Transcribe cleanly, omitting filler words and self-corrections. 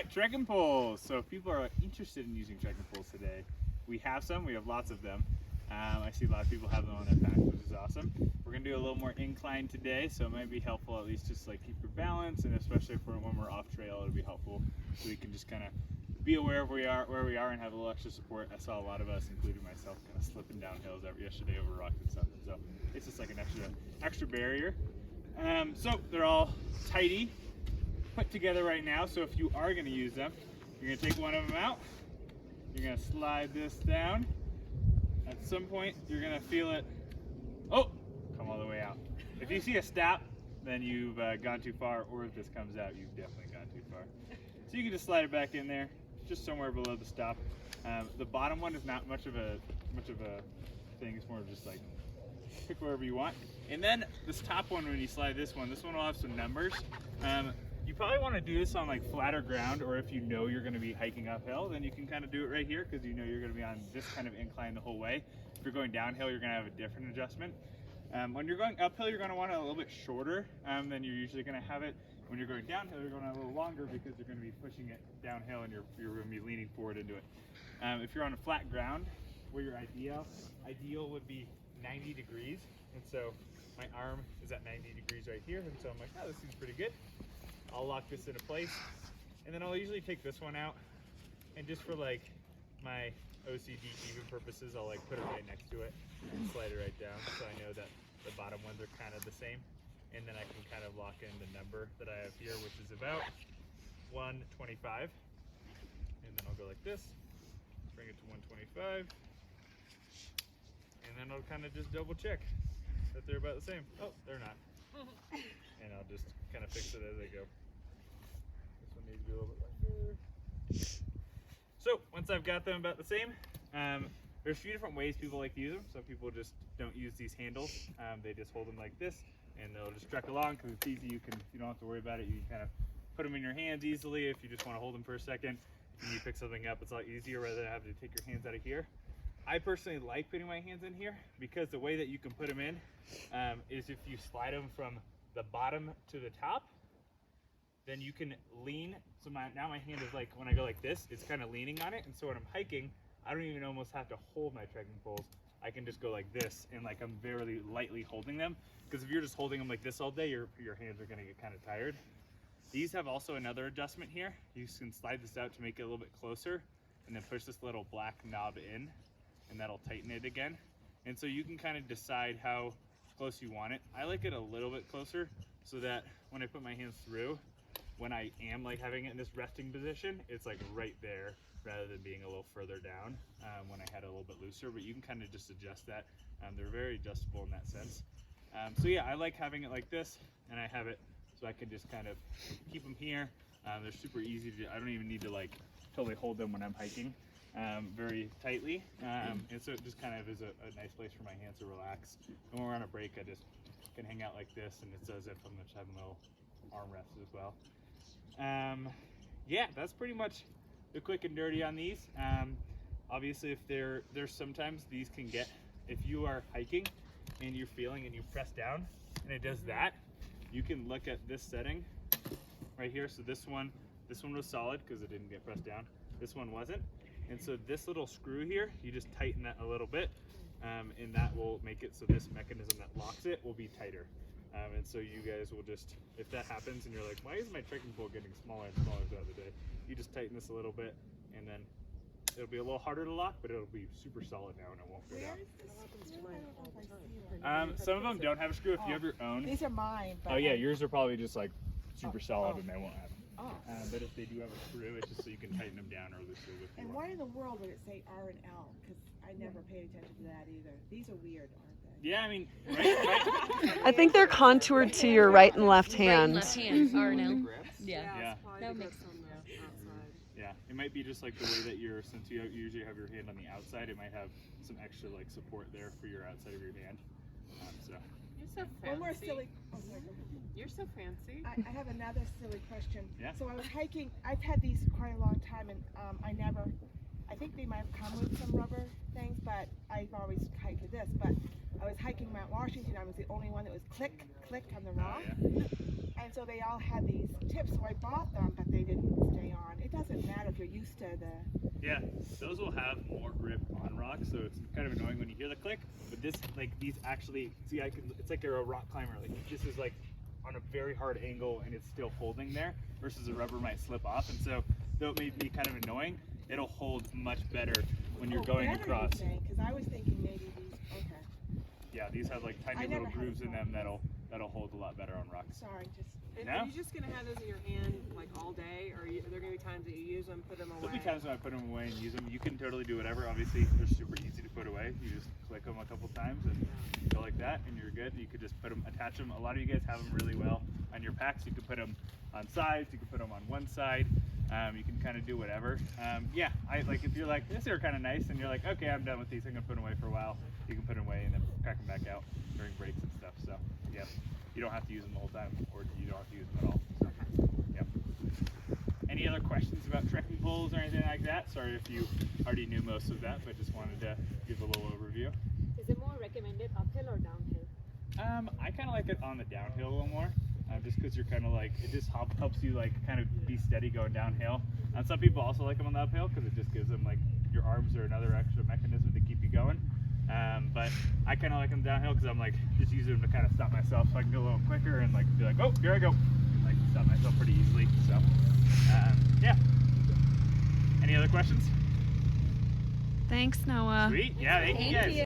right, trekking poles. So if people are interested in using trekking poles today, we have some. We have lots of them. I see a lot of people have them on their packs, which is awesome. We're gonna do a little more incline today, so it might be helpful at least just like keep your balance, and especially when we're off trail, it'll be helpful so we can just kind of be aware of where we are, and have a little extra support. I saw a lot of us, including myself, kind of slipping down hills yesterday over rocks and stuff. So it's just like an extra barrier. So they're all tidy, put together right now. So if you are going to use them, you're going to take one of them out. You're going to slide this down. At some point, you're going to feel it. Oh, come all the way out. If you see a stop, then you've gone too far, or if this comes out, you've definitely gone too far. So you can just slide it back in there, just somewhere below the stop. The bottom one is not much of a thing. It's more of just like pick wherever you want. And then this top one, when you slide this one will have some numbers. You probably want to do this on like flatter ground, or if you know you're going to be hiking uphill, then you can kind of do it right here because you know you're going to be on this kind of incline the whole way. If you're going downhill, you're going to have a different adjustment. When you're going uphill, you're going to want it a little bit shorter than you're usually going to have it. When you're going downhill, you're going to have a little longer because you're going to be pushing it downhill and you're going to be leaning forward into it. If you're on a flat ground, where your ideal would be 90 degrees. And so my arm is at 90 degrees right here. And so I'm like, oh, this seems pretty good. I'll lock this into place. And then I'll usually take this one out. And just for like my OCD even purposes, I'll like put it right next to it and slide it right down. So I know that the bottom ones are kind of the same. And then I can kind of lock in the number that I have here, which is about 125. And then I'll go like this, bring it to 125. And then I'll kind of just double check that they're about the same. Oh, they're not. And I'll just kind of fix it as I go. This one needs to be a little bit longer. So once I've got them about the same, there's a few different ways people like to use them. Some people just don't use these handles. They just hold them like this, and they'll just trek along because it's easy. You don't have to worry about it. You can kind of put them in your hands easily if you just want to hold them for a second. And you pick something up, it's a lot easier rather than having to take your hands out of here. I personally like putting my hands in here because the way that you can put them in is if you slide them from the bottom to the top, then you can lean. So now my hand is like, when I go like this, it's kind of leaning on it. And so when I'm hiking, I don't even almost have to hold my trekking poles. I can just go like this, and like I'm very lightly holding them. Because if you're just holding them like this all day, your hands are gonna get kind of tired. These have also another adjustment here. You can slide this out to make it a little bit closer, and then push this little black knob in, and that'll tighten it again. And so you can kind of decide how close you want it. I like it a little bit closer so that when I put my hands through, when I am like having it in this resting position, it's like right there rather than being a little further down when I had it a little bit looser. But you can kind of just adjust that. They're very adjustable in that sense. So yeah, I like having it like this, and I have it so I can just kind of keep them here. They're super easy to, I don't even need to like totally hold them when I'm hiking very tightly. And so it just kind of is a nice place for my hands to relax. And when we're on a break, I just can hang out like this, and it's as if I'm just having little arm rests as well. Yeah, that's pretty much the quick and dirty on these. Obviously, if there's sometimes these can get, if you are hiking and you're feeling and you press down and it does that, you can look at this setting right here. So this one was solid because it didn't get pressed down. This one wasn't. And so this little screw here, you just tighten that a little bit, and that will make it so this mechanism that locks it will be tighter. And so you guys will just, if that happens and you're like, why is my trekking pole getting smaller and smaller throughout the day? You just tighten this a little bit, and then it'll be a little harder to lock, but it'll be super solid now and it won't go down. Some of them don't have a screw. If you have your own. These are mine. But oh yeah, yours are probably just like super solid and they won't have them. Oh. But if they do have a screw, it's just so you can tighten them down or loosen if you And want. why in the world would it say R and L? Because I never paid attention to that either. These are weird, aren't they? Yeah, I mean, right? I think they're contoured to your right and left hand. Right and left hand, R and L. Yeah. Yeah. That makes sense. Yeah, it might be just like the way that since you usually have your hand on the outside, it might have some extra like support there for your outside of your hand. So. You're so fancy. One more silly. Oh, sorry, go ahead. You're so fancy. I have another silly question. Yeah. So I was hiking. I've had these quite a long time, and I think they might have come with some rubber things, but I've always hiked with this. But I was hiking Mount Washington. I was the only one that was click, click on the rock. Yeah. And so they all had these tips, so I bought them, but they didn't stay on. It used to the. Yeah, those will have more grip on rocks, so it's kind of annoying when you hear the click. But this, like these actually, see, it's like you're a rock climber. Like this is like on a very hard angle and it's still holding there, versus a rubber might slip off. And so, though it may be kind of annoying, it'll hold much better when you're going across. Because I was thinking maybe these. Okay. Yeah, these have like tiny little grooves in them that'll hold a lot better on rocks. Sorry, just. And No? are you just going to have those in your hand like all day, or are there going to be times that you use them, put them away? There'll be times when I put them away and use them. You can totally do whatever. Obviously, they're super easy to put away. You just click them a couple times and go like that, and you're good. You could just put them, attach them. A lot of you guys have them really well on your packs. You can put them on sides. You can put them on one side. You can kind of do whatever. Yeah, I like if you're like, these are kind of nice, and you're like, okay, I'm done with these. I'm gonna put them away for a while. You can put them away and then pack them back out during breaks and stuff. So yeah, you don't have to use them the whole time, or you don't have to use them at all. So yeah. Any other questions about trekking poles or anything like that? Sorry if you already knew most of that, but just wanted to give a little overview. Is it more recommended uphill or downhill? I kind of like it on the downhill a little more, just because you're kind of like, it just helps you like kind of be steady going downhill. And some people also like them on the uphill because it just gives them like, your arms are another extra mechanism to keep you going. But I kind of like them downhill because I'm like, just using them to kind of stop myself so I can go a little quicker and like be like, oh, here I go. And like stop myself pretty easily. So yeah. Any other questions? Thanks, Noah. Sweet. Yeah, thank you guys.